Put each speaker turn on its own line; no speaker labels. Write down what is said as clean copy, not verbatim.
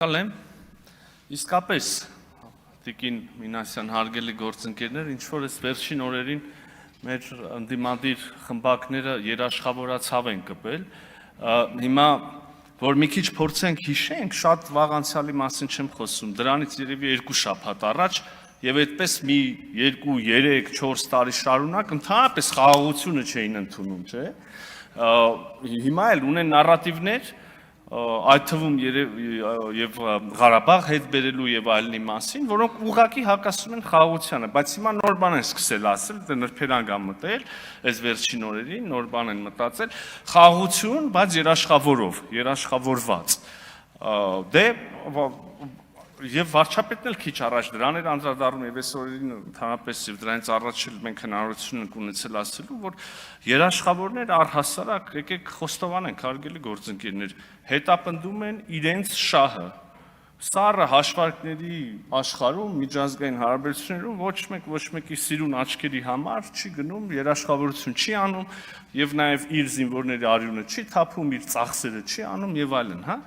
Կալեմ, իսկապես Տիկին Մինասյան հարգելի գործընկերներ, ինչ-որ ես վերջին օրերին մեր ընդդիմադիր խմբակները երաշխավորացավ են կպել, հիմա, որ մի քիչ փորձենք հիշենք, շատ վաղ անցյալի մասին չեմ խոսում, դրանից երևի 2 շաբաթ առաջ և այդպես մի 2, 3, 4 տարի շարունակ ընդհանրապես խաղաղությունը չէին ընդունում, չէ, հիմա էլ ունեն նարատիվներ, այդ թվում և Ղարաբաղ հետ բերելու և այլնի մասին, որոնք ուղղակի հակասում են խաղաղությանը, բայց հիմա նոր բան են սկսել ասել, դե նրբերանգ ա մտել, այս վերջին օրերին, նոր բան են մտածել, խաղաղություն, բայց երաշխավորված, դե և վարչապետն էլ քիչ առաջ դրան էր անդրադառնում և այս օրերին ընդհանրապես և դրանից առաջ էլ մենք հնարավորություն ենք ունեցել ասելու, որ երաշխավորներ առհասարակ, եկեք խոստովանենք, հարգելի գործընկերներ, հետապնդում են իրենց շահը, սառը հաշվարկների աշխարհում, միջազգային հարաբերություններում ոչ մեկի սիրուն աչքերի համար չի գնում, երաշխավորություն չի անում և նաև իր զինվորների արյունը չի թափում, իր ծախսերը չի անում և այլն, հա։